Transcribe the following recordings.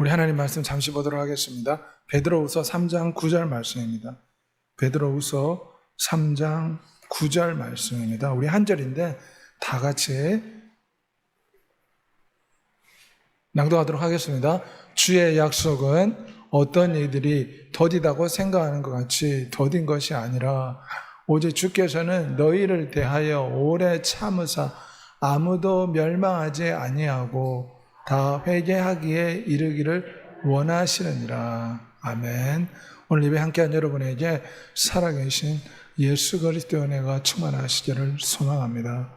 우리 하나님 말씀 잠시 보도록 하겠습니다. 베드로후서 3장 9절 말씀입니다. 베드로후서 3장 9절 말씀입니다. 우리 한 절인데 다 같이 낭독하도록 하겠습니다. 주의 약속은 어떤 이들이 더디다고 생각하는 것 같이 더딘 것이 아니라 오직 주께서는 너희를 대하여 오래 참으사 아무도 멸망하지 아니하고 다 회개하기에 이르기를 원하시느니라. 아멘. 오늘 예배 함께한 여러분에게 살아계신 예수 그리스도의 은혜가 충만하시기를 소망합니다.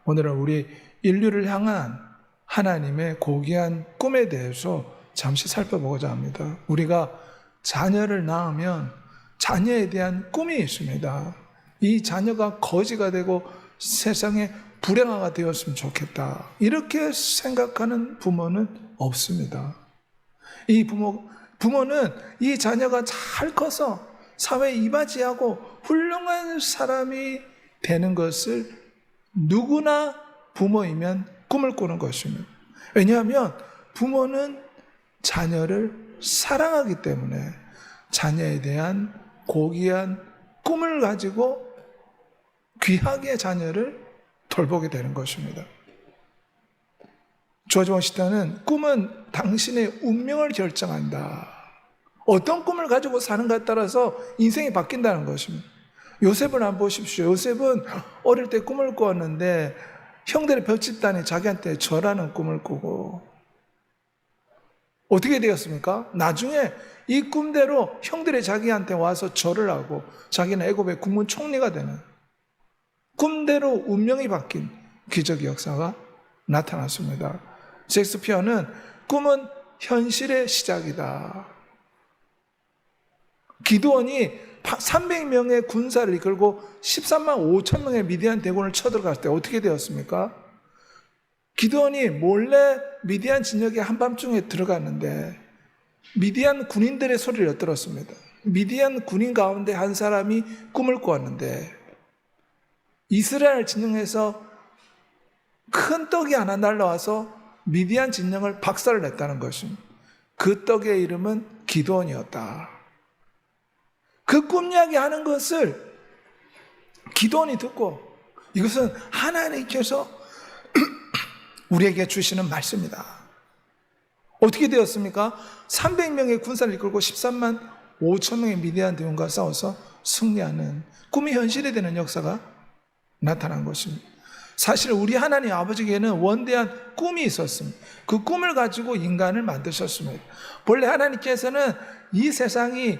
오늘은 우리 인류를 향한 하나님의 고귀한 꿈에 대해서 잠시 살펴보고자 합니다. 우리가 자녀를 낳으면 자녀에 대한 꿈이 있습니다. 이 자녀가 거지가 되고 세상에 불행아가 되었으면 좋겠다, 이렇게 생각하는 부모는 없습니다. 이 부모는 이 자녀가 잘 커서 사회에 이바지하고 훌륭한 사람이 되는 것을 누구나 부모이면 꿈을 꾸는 것입니다. 왜냐하면 부모는 자녀를 사랑하기 때문에 자녀에 대한 고귀한 꿈을 가지고 귀하게 자녀를 돌보게 되는 것입니다. 조지 워싱턴은 꿈은 당신의 운명을 결정한다. 어떤 꿈을 가지고 사는가에 따라서 인생이 바뀐다는 것입니다. 요셉을 한번 보십시오. 요셉은 어릴 때 꿈을 꾸었는데 형들의 벽집단이 자기한테 절하는 꿈을 꾸고 어떻게 되었습니까? 나중에 이 꿈대로 형들이 자기한테 와서 절을 하고 자기는 애굽의 국문 총리가 되는, 꿈대로 운명이 바뀐 기적의 역사가 나타났습니다. 셰익스피어는 꿈은 현실의 시작이다. 기드온이 300명의 군사를 이끌고 13만 5천 명의 미디안 대군을 쳐들어갔을 때 어떻게 되었습니까? 기드온이 몰래 미디안 진영에 한밤중에 들어갔는데 미디안 군인들의 소리를 엿들었습니다. 미디안 군인 가운데 한 사람이 꿈을 꾸었는데 이스라엘 진영에서 큰 떡이 하나 날라와서 미디안 진영을 박살을 냈다는 것입니다. 그 떡의 이름은 기드온이었다. 그 꿈 이야기하는 것을 기드온이 듣고 이것은 하나님께서 우리에게 주시는 말씀이다. 어떻게 되었습니까? 300명의 군사를 이끌고 13만 5천 명의 미디안 대군과 싸워서 승리하는 꿈이 현실이 되는 역사가 나타난 것입니다. 사실 우리 하나님 아버지에게는 원대한 꿈이 있었습니다. 그 꿈을 가지고 인간을 만드셨습니다. 본래 하나님께서는 이 세상이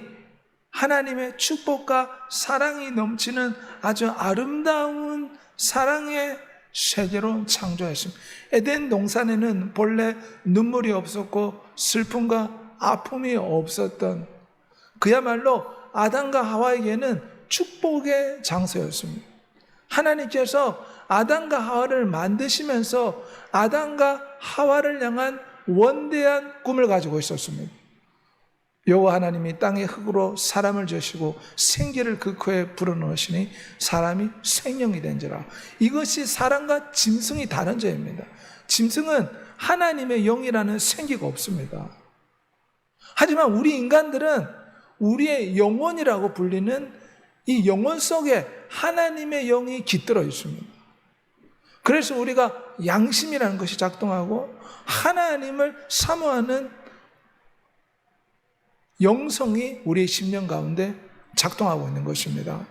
하나님의 축복과 사랑이 넘치는 아주 아름다운 사랑의 세계로 창조했습니다. 에덴 동산에는 본래 눈물이 없었고 슬픔과 아픔이 없었던, 그야말로 아담과 하와에게는 축복의 장소였습니다. 하나님께서 아담과 하와를 만드시면서 아담과 하와를 향한 원대한 꿈을 가지고 있었습니다. 여호와 하나님이 땅의 흙으로 사람을 지으시고 생기를 그 코에 불어넣으시니 사람이 생명이 된지라. 이것이 사람과 짐승이 다른 점입니다. 짐승은 하나님의 영이라는 생기가 없습니다. 하지만 우리 인간들은 우리의 영혼이라고 불리는 이 영혼 속에 하나님의 영이 깃들어 있습니다. 그래서 우리가 양심이라는 것이 작동하고 하나님을 사모하는 영성이 우리의 심령 가운데 작동하고 있는 것입니다.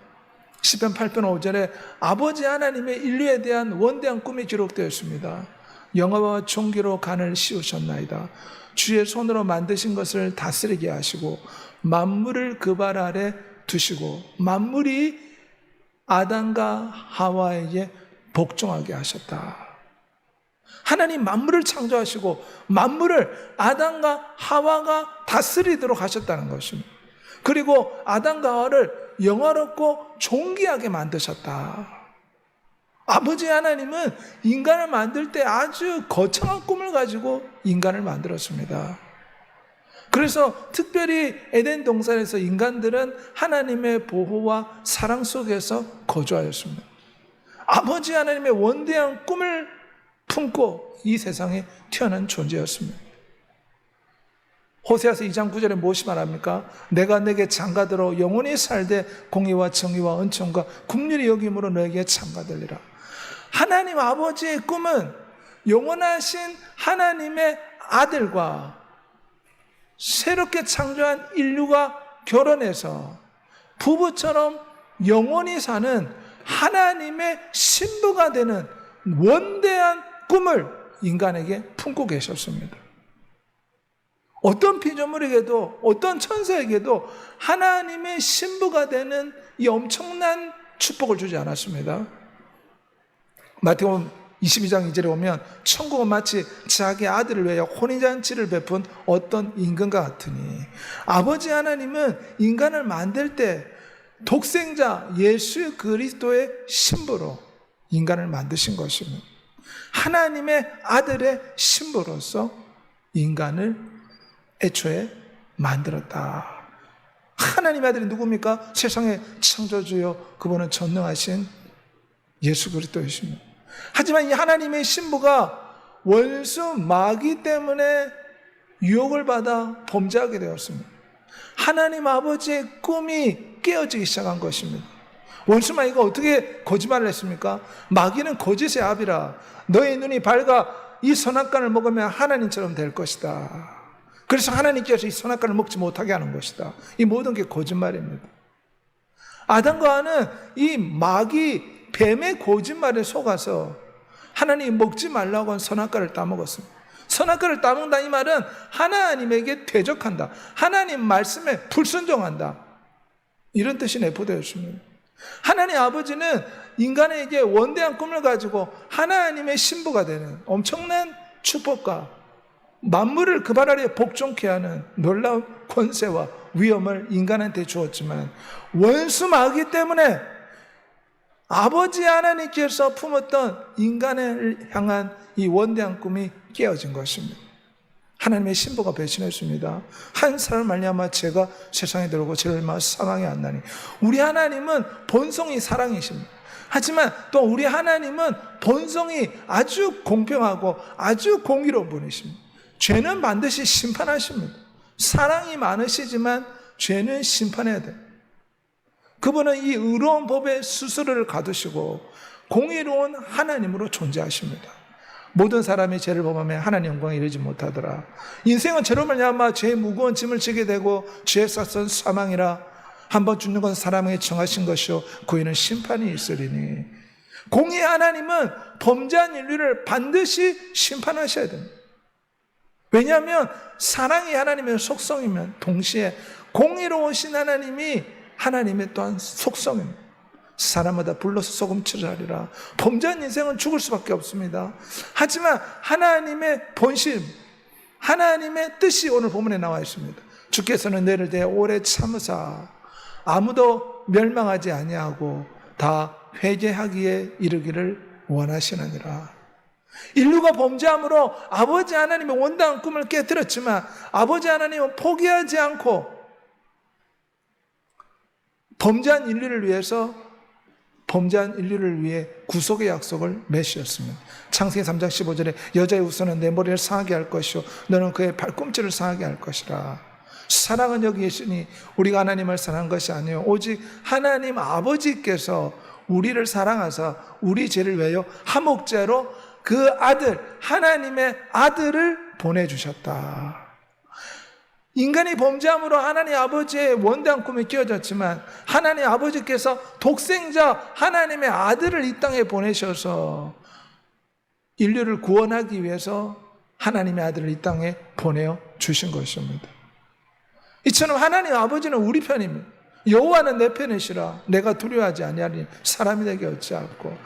시편 8편 5절에 아버지 하나님의 인류에 대한 원대한 꿈이 기록되어 있습니다. 영화와 총기로 간을 씌우셨나이다. 주의 손으로 만드신 것을 다스리게 하시고 만물을 그 발 아래 두시고 만물이 아담과 하와에게 복종하게 하셨다. 하나님 만물을 창조하시고 만물을 아담과 하와가 다스리도록 하셨다는 것입니다. 그리고 아담과 하와를 영화롭고 존귀하게 만드셨다. 아버지 하나님은 인간을 만들 때 아주 거창한 꿈을 가지고 인간을 만들었습니다. 그래서 특별히 에덴 동산에서 인간들은 하나님의 보호와 사랑 속에서 거주하였습니다. 아버지 하나님의 원대한 꿈을 품고 이 세상에 태어난 존재였습니다. 호세아서 2장 9절에 무엇이 말합니까? 내가 내게 장가들어 영원히 살되 공의와 정의와 은총과 긍휼히 여김으로 너에게 장가들리라. 하나님 아버지의 꿈은 영원하신 하나님의 아들과 새롭게 창조한 인류가 결혼해서 부부처럼 영원히 사는 하나님의 신부가 되는 원대한 꿈을 인간에게 품고 계셨습니다. 어떤 피조물에게도 어떤 천사에게도 하나님의 신부가 되는 이 엄청난 축복을 주지 않았습니다. 마태복음 22장 2절에 보면 천국은 마치 자기 아들을 위하여 혼인잔치를 베푼 어떤 임금과 같으니, 아버지 하나님은 인간을 만들 때 독생자 예수 그리스도의 신부로 인간을 만드신 것입니다. 하나님의 아들의 신부로서 인간을 애초에 만들었다. 하나님의 아들이 누굽니까? 세상의 창조주요, 그분은 전능하신 예수 그리스도이십니다. 하지만 이 하나님의 신부가 원수 마귀 때문에 유혹을 받아 범죄하게 되었습니다. 하나님 아버지의 꿈이 깨어지기 시작한 것입니다. 원수 마귀가 어떻게 거짓말을 했습니까? 마귀는 거짓의 아비라. 너의 눈이 밝아 이 선악과를 먹으면 하나님처럼 될 것이다. 그래서 하나님께서 이 선악과를 먹지 못하게 하는 것이다. 이 모든 게 거짓말입니다. 아담과 하와는 이 마귀 뱀의 거짓말에 속아서 하나님이 먹지 말라고 한 선악과를 따먹었습니다. 선악과를 따먹는다 이 말은 하나님에게 대적한다, 하나님 말씀에 불순종한다, 이런 뜻이 내포되었습니다. 하나님 아버지는 인간에게 원대한 꿈을 가지고 하나님의 신부가 되는 엄청난 축복과 만물을 그 발 아래에 복종케 하는 놀라운 권세와 위엄을 인간한테 주었지만, 원수 마귀 때문에 아버지 하나님께서 품었던 인간을 향한 이 원대한 꿈이 깨어진 것입니다. 하나님의 신부가 배신했습니다. 한 사람을 말미암아 죄가 세상에 들어오고 죄를 얼마나 사망에 안나니. 우리 하나님은 본성이 사랑이십니다. 하지만 또 우리 하나님은 본성이 아주 공평하고 아주 공의로운 분이십니다. 죄는 반드시 심판하십니다. 사랑이 많으시지만 죄는 심판해야 돼요. 그분은 이 의로운 법의 수수료를 가두시고 공의로운 하나님으로 존재하십니다. 모든 사람이 죄를 범하면 하나님 영광에 이르지 못하더라. 인생은 죄로 말미암아 죄의 무거운 짐을 지게 되고 죄의 싹은 사망이라. 한번 죽는 것은 사람에게 정하신 것이요 그 후에는 심판이 있으리니. 공의 하나님은 범죄한 인류를 반드시 심판하셔야 됩니다. 왜냐하면 사랑이 하나님의 속성이면 동시에 공의로우신 하나님이 하나님의 또한 속성입니다. 사람마다 불러서 소금치를 하리라. 범죄한 인생은 죽을 수밖에 없습니다. 하지만 하나님의 본심, 하나님의 뜻이 오늘 본문에 나와 있습니다. 주께서는 너희를 대해 오래 참으사 아무도 멸망하지 아니하고 다 회개하기에 이르기를 원하시느니라. 인류가 범죄함으로 아버지 하나님의 원대한 꿈을 깨뜨렸지만 아버지 하나님은 포기하지 않고 범죄한 인류를 위해 구속의 약속을 맺으셨습니다. 창세기 3장 15절에 여자의 우선은 내 머리를 상하게 할 것이요 너는 그의 발꿈치를 상하게 할 것이라. 사랑은 여기 있으니 우리가 하나님을 사랑한 것이 아니요 오직 하나님 아버지께서 우리를 사랑하사 우리 죄를 위하여 화목제로 그 아들, 하나님의 아들을 보내주셨다. 인간이 범죄함으로 하나님 아버지의 원대한 꿈이 깨어졌지만 하나님 아버지께서 독생자 하나님의 아들을 이 땅에 보내셔서 인류를 구원하기 위해서 하나님의 아들을 이 땅에 보내어 주신 것입니다. 이처럼 하나님 아버지는 우리 편입니다. 여호와는 내 편이시라 내가 두려워하지 아니하리니 사람이 되게 어찌하고.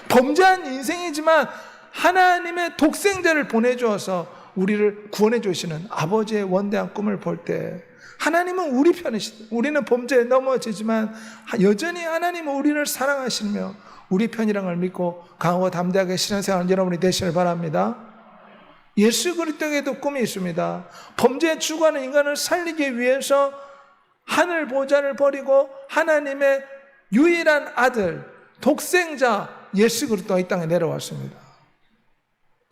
범죄한 인생이지만 하나님의 독생자를 보내주어서 우리를 구원해 주시는 아버지의 원대한 꿈을 볼 때 하나님은 우리 편이시다. 우리는 범죄에 넘어지지만 여전히 하나님은 우리를 사랑하시며 우리 편이라는 걸 믿고 강하고 담대하게 신앙생활하는 여러분이 되시길 바랍니다. 예수 그리스도에게도 꿈이 있습니다. 범죄에 죽어가는 인간을 살리기 위해서 하늘 보좌를 버리고 하나님의 유일한 아들 독생자 예수 그리스도가 이 땅에 내려왔습니다.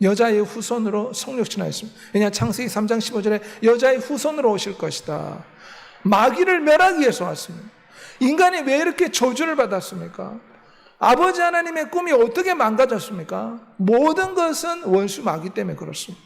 여자의 후손으로 성육신하였습니다. 왜냐 창세기 3장 15절에 여자의 후손으로 오실 것이다. 마귀를 멸하기 위해서 왔습니다. 인간이 왜 이렇게 저주를 받았습니까? 아버지 하나님의 꿈이 어떻게 망가졌습니까? 모든 것은 원수 마귀 때문에 그렇습니다.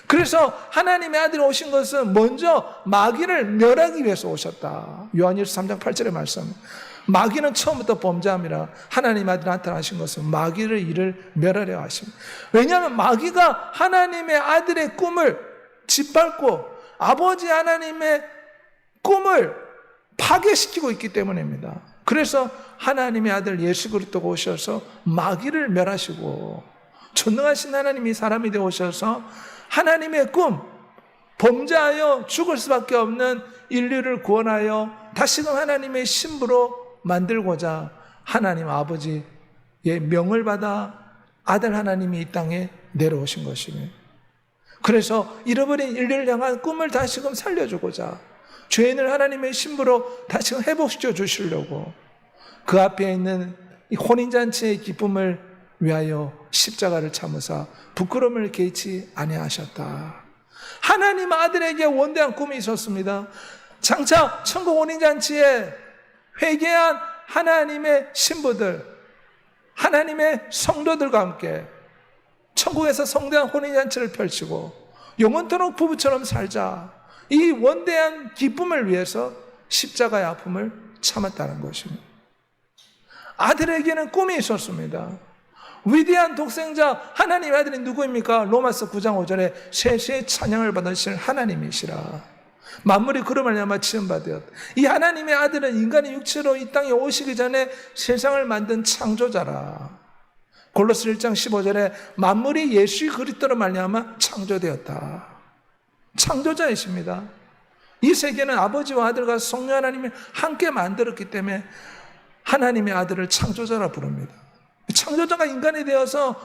그래서 하나님의 아들이 오신 것은 먼저 마귀를 멸하기 위해서 오셨다. 요한일서 3장 8절에 말씀합니다. 마귀는 처음부터 범죄함이라 하나님 아들이 나타나신 것은 마귀를 이를 멸하려 하십니다. 왜냐하면 마귀가 하나님의 아들의 꿈을 짓밟고 아버지 하나님의 꿈을 파괴시키고 있기 때문입니다. 그래서 하나님의 아들 예수 그리스도가 오셔서 마귀를 멸하시고 전능하신 하나님이 사람이 되어 오셔서 하나님의 꿈, 범죄하여 죽을 수밖에 없는 인류를 구원하여 다시금 하나님의 신부로 만들고자 하나님 아버지의 명을 받아 아들 하나님이 이 땅에 내려오신 것이니, 그래서 잃어버린 인류를 향한 꿈을 다시금 살려주고자 죄인을 하나님의 신부로 다시금 회복시켜 주시려고 그 앞에 있는 이 혼인잔치의 기쁨을 위하여 십자가를 참으사 부끄러움을 개의치 아니하셨다. 하나님 아들에게 원대한 꿈이 있었습니다. 장차 천국 혼인잔치에 회개한 하나님의 신부들, 하나님의 성도들과 함께 천국에서 성대한 혼인잔치를 펼치고 영원토록 부부처럼 살자, 이 원대한 기쁨을 위해서 십자가의 아픔을 참았다는 것입니다. 아들에게는 꿈이 있었습니다. 위대한 독생자 하나님의 아들이 누구입니까? 로마서 9장 5절에 세세의 찬양을 받으실 하나님이시라. 만물이 그로 말미암아 지음받았다. 이 하나님의 아들은 인간의 육체로 이 땅에 오시기 전에 세상을 만든 창조자라. 골로새 1장 15절에 만물이 예수 그리스도로 말미암아 창조되었다. 창조자이십니다. 이 세계는 아버지와 아들과 성령 하나님이 함께 만들었기 때문에 하나님의 아들을 창조자라 부릅니다. 창조자가 인간이 되어서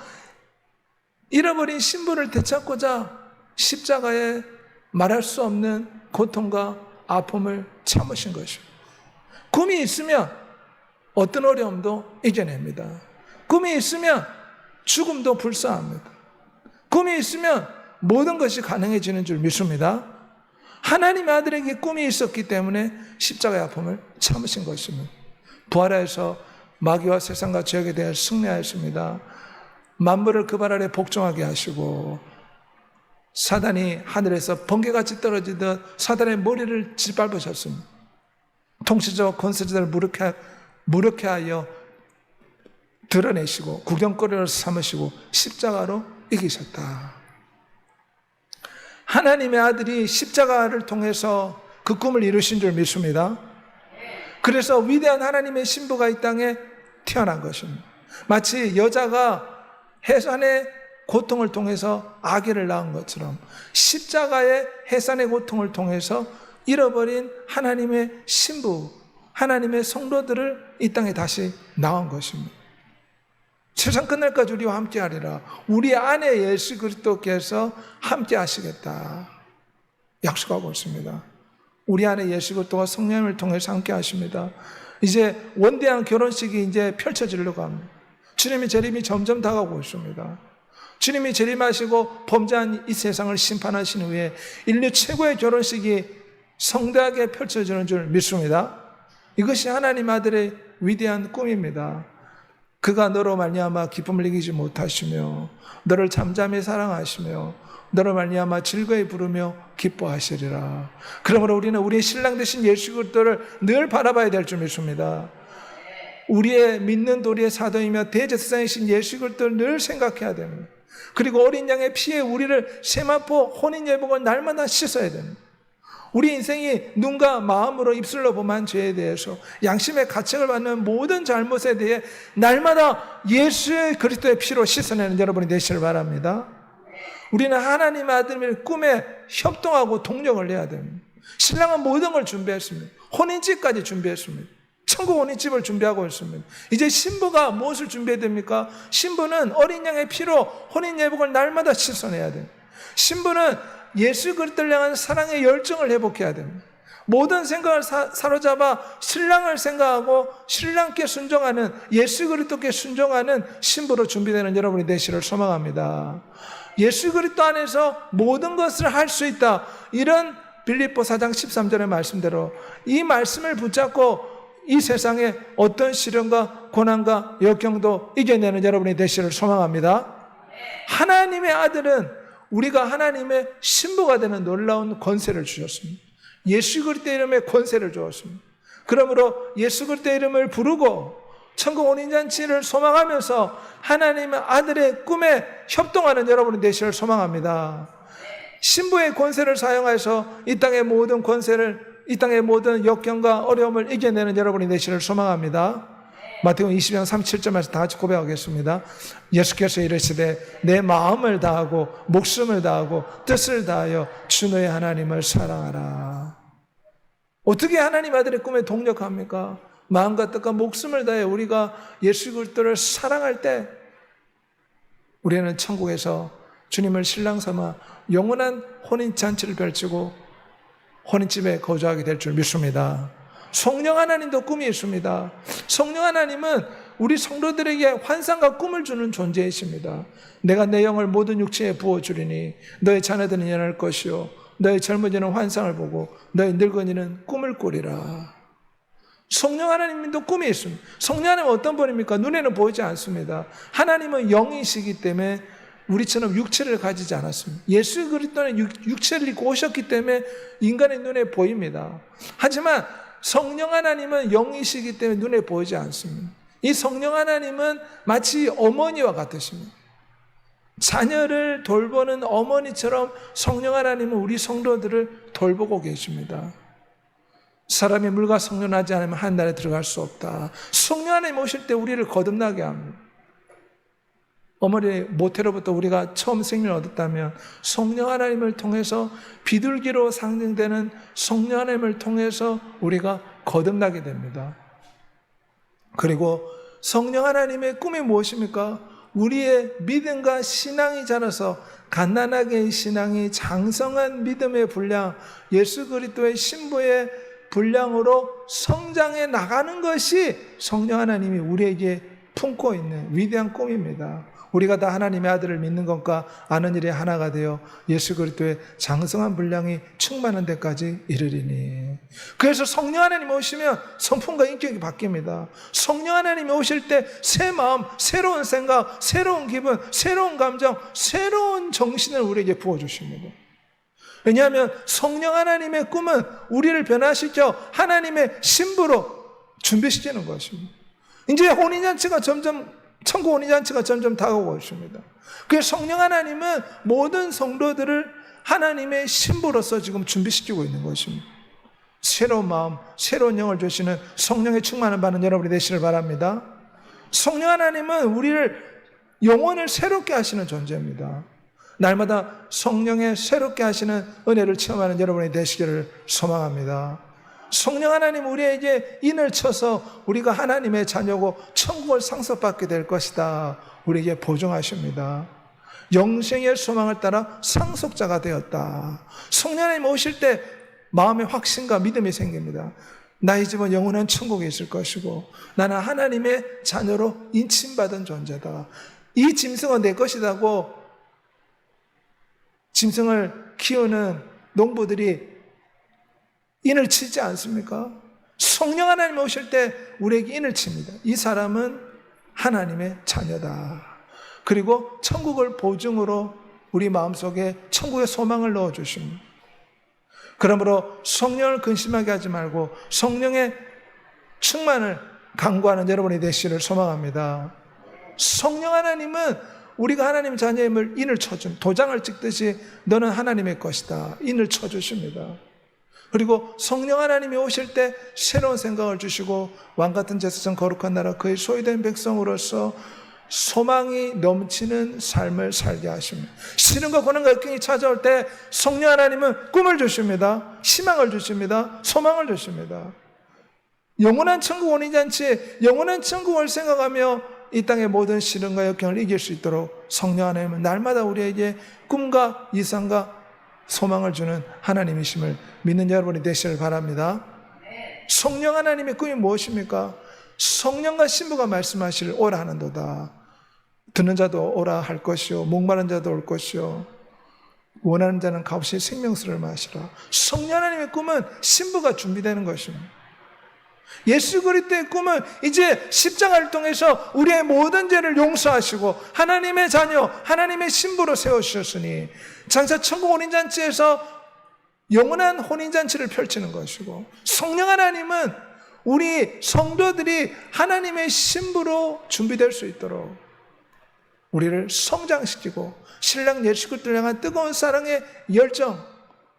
잃어버린 신부를 되찾고자 십자가에 말할 수 없는 고통과 아픔을 참으신 것입니다. 꿈이 있으면 어떤 어려움도 이겨냅니다. 꿈이 있으면 죽음도 불사합니다. 꿈이 있으면 모든 것이 가능해지는 줄 믿습니다. 하나님의 아들에게 꿈이 있었기 때문에 십자가의 아픔을 참으신 것입니다. 부활하여서 마귀와 세상과 죄악에 대해 승리하였습니다. 만물을 그 발 아래 복종하게 하시고 사단이 하늘에서 번개같이 떨어지듯 사단의 머리를 짓밟으셨습니다. 통치자와 권세자들을 무력케 하여 드러내시고 구경거리를 삼으시고 십자가로 이기셨다. 하나님의 아들이 십자가를 통해서 그 꿈을 이루신 줄 믿습니다. 그래서 위대한 하나님의 신부가 이 땅에 태어난 것입니다. 마치 여자가 해산의 고통을 통해서 아기를 낳은 것처럼 십자가의 해산의 고통을 통해서 잃어버린 하나님의 신부, 하나님의 성도들을 이 땅에 다시 낳은 것입니다. 세상 끝날까지 우리와 함께 하리라. 우리 안에 예수 그리스도께서 함께 하시겠다 약속하고 있습니다. 우리 안에 예수 그리스도가 성령을 통해서 함께 하십니다. 이제 원대한 결혼식이 이제 펼쳐지려고 합니다. 주님의 재림이 점점 다가오고 있습니다. 주님이 재림하시고 범죄한 이 세상을 심판하신 후에 인류 최고의 결혼식이 성대하게 펼쳐지는 줄 믿습니다. 이것이 하나님 아들의 위대한 꿈입니다. 그가 너로 말미암아 기쁨을 이기지 못하시며 너를 잠잠히 사랑하시며 너로 말미암아 즐거이 부르며 기뻐하시리라. 그러므로 우리는 우리의 신랑 되신 예수 그리스도를 늘 바라봐야 될 줄 믿습니다. 우리의 믿는 도리의 사도이며 대제사장이신 예수 그리스도를 늘 생각해야 됩니다. 그리고 어린 양의 피에 우리를 세마포 혼인 예복을 날마다 씻어야 됩니다. 우리 인생이 눈과 마음으로 입술로 범한 죄에 대해서 양심의 가책을 받는 모든 잘못에 대해 날마다 예수 그리스도의 피로 씻어내는 여러분이 되시길 바랍니다. 우리는 하나님의 아들의 꿈에 협동하고 동력을 내야 됩니다. 신랑은 모든 걸 준비했습니다. 혼인집까지 준비했습니다. 천국 혼인집을 준비하고 있습니다. 이제 신부가 무엇을 준비해야 됩니까? 신부는 어린 양의 피로 혼인 예복을 날마다 씻어내야 됩니다. 신부는 예수 그리스도를 향한 사랑의 열정을 회복해야 됩니다. 모든 생각을 사로잡아 신랑을 생각하고 신랑께 순종하는, 예수 그리스도께 순종하는 신부로 준비되는 여러분이 되시기를 소망합니다. 예수 그리스도 안에서 모든 것을 할 수 있다. 이런 빌립보 4장 13절의 말씀대로 이 말씀을 붙잡고 이 세상에 어떤 시련과 고난과 역경도 이겨내는 여러분이 되시기를 소망합니다. 하나님의 아들은 우리가 하나님의 신부가 되는 놀라운 권세를 주셨습니다. 예수 그리스도 이름에 권세를 주었습니다. 그러므로 예수 그리스도 이름을 부르고 천국 혼인잔치를 소망하면서 하나님의 아들의 꿈에 협동하는 여러분이 되시기를 소망합니다. 신부의 권세를 사용해서 이 땅의 모든 권세를, 이 땅의 모든 역경과 어려움을 이겨내는 여러분이 되시기를 소망합니다. 마태복음 20장 37절에서 다 같이 고백하겠습니다. 예수께서 이르시되 내 마음을 다하고 목숨을 다하고 뜻을 다하여 주 너의 하나님을 사랑하라. 어떻게 하나님 아들의 꿈에 동력합니까? 마음과 뜻과 목숨을 다해 우리가 예수 그리스도를 사랑할 때 우리는 천국에서 주님을 신랑 삼아 영원한 혼인잔치를 펼치고 혼인집에 거주하게 될 줄 믿습니다. 성령 하나님도 꿈이 있습니다. 성령 하나님은 우리 성도들에게 환상과 꿈을 주는 존재이십니다. 내가 내 영을 모든 육체에 부어주리니 너의 자녀들은 일어날 것이요 너의 젊은이는 환상을 보고 너의 늙은이는 꿈을 꾸리라. 성령 하나님도 꿈이 있습니다. 성령 하나님은 어떤 분입니까? 눈에는 보이지 않습니다. 하나님은 영이시기 때문에 우리처럼 육체를 가지지 않았습니다. 예수 그리스도는 육체를 입고 오셨기 때문에 인간의 눈에 보입니다. 하지만 성령 하나님은 영이시기 때문에 눈에 보이지 않습니다. 이 성령 하나님은 마치 어머니와 같으십니다. 자녀를 돌보는 어머니처럼 성령 하나님은 우리 성도들을 돌보고 계십니다. 사람이 물과 성령하지 않으면 하늘에 들어갈 수 없다. 성령 하나님 오실 때 우리를 거듭나게 합니다. 어머니 모태로부터 우리가 처음 생명을 얻었다면 성령 하나님을 통해서 비둘기로 상징되는 성령 하나님을 통해서 우리가 거듭나게 됩니다. 그리고 성령 하나님의 꿈이 무엇입니까? 우리의 믿음과 신앙이 자라서 갓난아기의 신앙이 장성한 믿음의 분량, 예수 그리스도의 신부의 분량으로 성장해 나가는 것이 성령 하나님이 우리에게 품고 있는 위대한 꿈입니다. 우리가 다 하나님의 아들을 믿는 것과 아는 일이 하나가 되어 예수 그리스도의 장성한 분량이 충만한 데까지 이르리니. 그래서 성령 하나님이 오시면 성품과 인격이 바뀝니다. 성령 하나님이 오실 때 새 마음, 새로운 생각, 새로운 기분, 새로운 감정, 새로운 정신을 우리에게 부어주십니다. 왜냐하면 성령 하나님의 꿈은 우리를 변화시켜 하나님의 신부로 준비시키는 것입니다. 이제 혼인잔치가 천국 혼인잔치가 점점 다가오고 있습니다. 그래서 성령 하나님은 모든 성도들을 하나님의 신부로서 지금 준비시키고 있는 것입니다. 새로운 마음, 새로운 영을 주시는 성령의 충만을 받는 여러분이 되시길 바랍니다. 성령 하나님은 우리를 영혼을 새롭게 하시는 존재입니다. 날마다 성령의 새롭게 하시는 은혜를 체험하는 여러분이 되시기를 소망합니다. 성령 하나님 우리에게 인을 쳐서 우리가 하나님의 자녀고 천국을 상속받게 될 것이다 우리에게 보증하십니다. 영생의 소망을 따라 상속자가 되었다. 성령 하나님 오실 때 마음의 확신과 믿음이 생깁니다. 나의 집은 영원한 천국에 있을 것이고 나는 하나님의 자녀로 인침받은 존재다. 이 짐승은 내 것이라고 짐승을 키우는 농부들이 인을 치지 않습니까? 성령 하나님 오실 때 우리에게 인을 칩니다. 이 사람은 하나님의 자녀다. 그리고 천국을 보증으로 우리 마음속에 천국의 소망을 넣어주십니다. 그러므로 성령을 근심하게 하지 말고 성령의 충만을 강구하는 여러분이 되시기를 소망합니다. 성령 하나님은 우리가 하나님 자녀임을 인을 쳐준 도장을 찍듯이 너는 하나님의 것이다. 인을 쳐주십니다. 그리고 성령 하나님이 오실 때 새로운 생각을 주시고 왕같은 제사장 거룩한 나라 그의 소유된 백성으로서 소망이 넘치는 삶을 살게 하십니다. 시련과 고난과 역경이 찾아올 때 성령 하나님은 꿈을 주십니다. 희망을 주십니다. 소망을 주십니다. 영원한 천국 혼인잔치, 영원한 천국을 생각하며 이 땅의 모든 시련과 역경을 이길 수 있도록 성령 하나님은 날마다 우리에게 꿈과 이상과 소망을 주는 하나님이심을 믿는 여러분이 되시길 바랍니다. 성령 하나님의 꿈이 무엇입니까? 성령과 신부가 말씀하시를 오라 하는도다. 듣는 자도 오라 할 것이요 목마른 자도 올 것이요 원하는 자는 값없이 생명수를 마시라. 성령 하나님의 꿈은 신부가 준비되는 것입니다. 예수 그리스도의 꿈은 이제 십자가를 통해서 우리의 모든 죄를 용서하시고 하나님의 자녀, 하나님의 신부로 세우셨으니 장차 천국 혼인잔치에서 영원한 혼인잔치를 펼치는 것이고, 성령 하나님은 우리 성도들이 하나님의 신부로 준비될 수 있도록 우리를 성장시키고 신랑 예수 그리스도를 향한 뜨거운 사랑의 열정,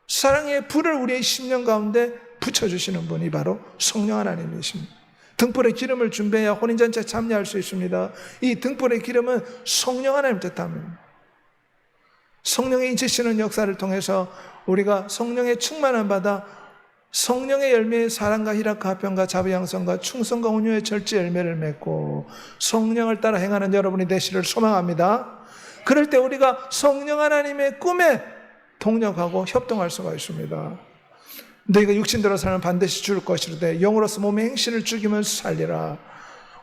사랑의 불을 우리의 심령 가운데 붙여주시는 분이 바로 성령 하나님이십니다. 등불에 기름을 준비해야 혼인잔치에 참여할 수 있습니다. 이 등불의 기름은 성령 하나님 뜻합니다. 성령의 인치시는 역사를 통해서 우리가 성령의 충만함 받아 성령의 열매의 사랑과 희락과 화평과 자비양성과 충성과 온유의 절제 열매를 맺고 성령을 따라 행하는 여러분이 되시를 소망합니다. 그럴 때 우리가 성령 하나님의 꿈에 동력하고 협동할 수가 있습니다. 너희가 육신대로 살면 반드시 죽을 것이로되 영으로서 몸의 행실을 죽이면서 살리라.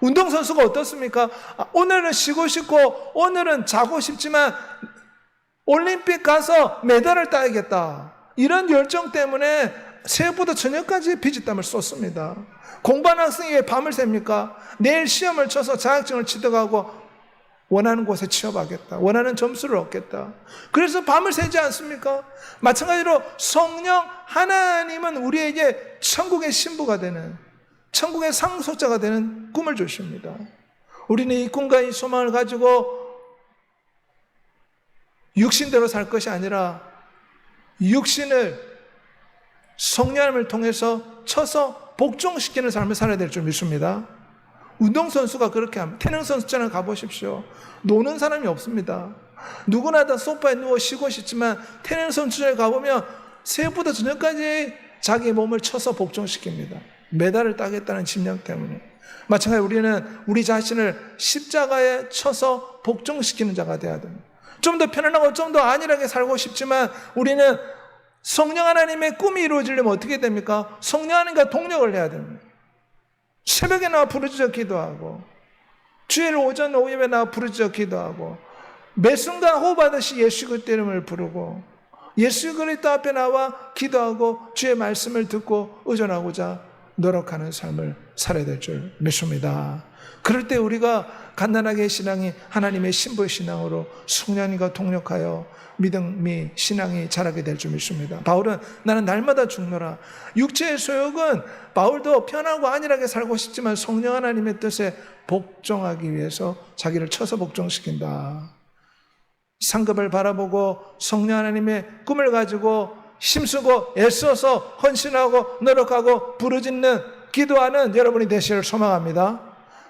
운동선수가 어떻습니까? 오늘은 쉬고 싶고 오늘은 자고 싶지만 올림픽 가서 메달을 따야겠다, 이런 열정 때문에 새벽부터 저녁까지 피지땀을 쏟습니다. 공부하는 학생이 왜 밤을 셉니까? 내일 시험을 쳐서 자격증을 취득하고 원하는 곳에 취업하겠다, 원하는 점수를 얻겠다, 그래서 밤을 새지 않습니까? 마찬가지로 성령 하나님은 우리에게 천국의 신부가 되는, 천국의 상속자가 되는 꿈을 주십니다. 우리는 이 꿈과 이 소망을 가지고 육신대로 살 것이 아니라 육신을 성령을 통해서 쳐서 복종시키는 삶을 살아야 될 줄 믿습니다. 운동선수가 그렇게 합니다. 태능선수처럼 가보십시오. 노는 사람이 없습니다. 누구나 다 소파에 누워 쉬고 싶지만 태능선수처럼 가보면 새벽부터 저녁까지 자기 몸을 쳐서 복종시킵니다. 메달을 따겠다는 집념 때문에. 마찬가지로 우리는 우리 자신을 십자가에 쳐서 복종시키는 자가 되어야 됩니다. 좀 더 편안하고 좀 더 안일하게 살고 싶지만 우리는 성령 하나님의 꿈이 이루어지려면 어떻게 됩니까? 성령 하나님과 동력을 해야 됩니다. 새벽에 나와 부르짖어 기도하고 주일 오전 오후에 나와 부르짖어 기도하고 매 순간 호흡하듯이 예수 그리스도 이름을 부르고 예수 그리스도 앞에 나와 기도하고 주의 말씀을 듣고 의존하고자 노력하는 삶을 살아야 될 줄 믿습니다. 그럴 때 우리가 간단하게 신앙이 하나님의 신부의 신앙으로 성령님과 동력하여 믿음이 신앙이 자라게 될 줄 믿습니다. 바울은 나는 날마다 죽노라. 육체의 소욕은 바울도 편하고 안일하게 살고 싶지만 성령 하나님의 뜻에 복종하기 위해서 자기를 쳐서 복종시킨다. 상급을 바라보고 성령 하나님의 꿈을 가지고 힘쓰고 애써서 헌신하고 노력하고 부르짖는 기도하는 여러분이 되시기를 소망합니다.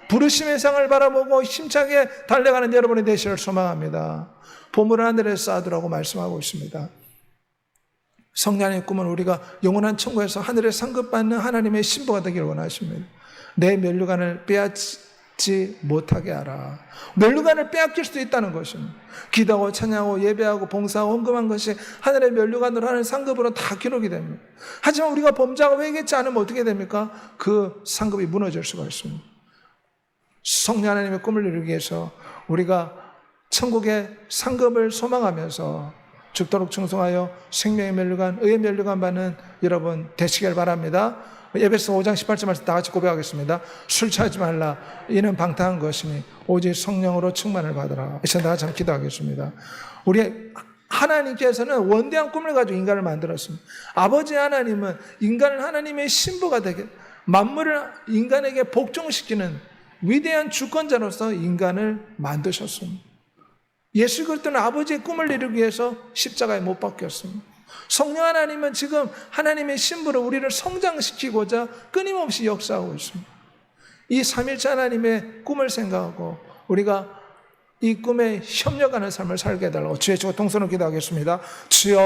부르심의 상을 바라보고 힘차게 달려가는 여러분이 되시기를 소망합니다. 보물을 하늘에 쌓으라고 말씀하고 있습니다. 성령의 꿈은 우리가 영원한 천국에서 하늘에 상급받는 하나님의 신부가 되기를 원하십니다. 내 면류관을 빼앗지 못하게 하라. 면류관을 빼앗길 수도 있다는 것입니다. 기도하고 찬양하고 예배하고 봉사하고 헌금한 것이 하늘의 면류관으로 하는 상급으로 다 기록이 됩니다. 하지만 우리가 범죄하고 회개치 않으면 어떻게 됩니까? 그 상급이 무너질 수가 있습니다. 성령 하나님의 꿈을 이루기 위해서 우리가 천국의 상급을 소망하면서 죽도록 충성하여 생명의 면류관, 의의 면류관 받는 여러분 되시길 바랍니다. 에베소 5장 18절 말씀 다 같이 고백하겠습니다. 술 취하지 말라. 이는 방탕한 것이니 오직 성령으로 충만을 받으라. 이 시간 다 같이 기도하겠습니다. 우리 하나님께서는 원대한 꿈을 가지고 인간을 만들었습니다. 아버지 하나님은 인간을 하나님의 신부가 되게, 만물을 인간에게 복종시키는 위대한 주권자로서 인간을 만드셨습니다. 예수 그리스도는 아버지의 꿈을 이루기 위해서 십자가에 못 박혔습니다. 성령 하나님은 지금 하나님의 신부로 우리를 성장시키고자 끊임없이 역사하고 있습니다. 이 삼일째 하나님의 꿈을 생각하고 우리가 이 꿈에 협력하는 삶을 살게 해달라고 주의 주가 동선을 기도하겠습니다. 주여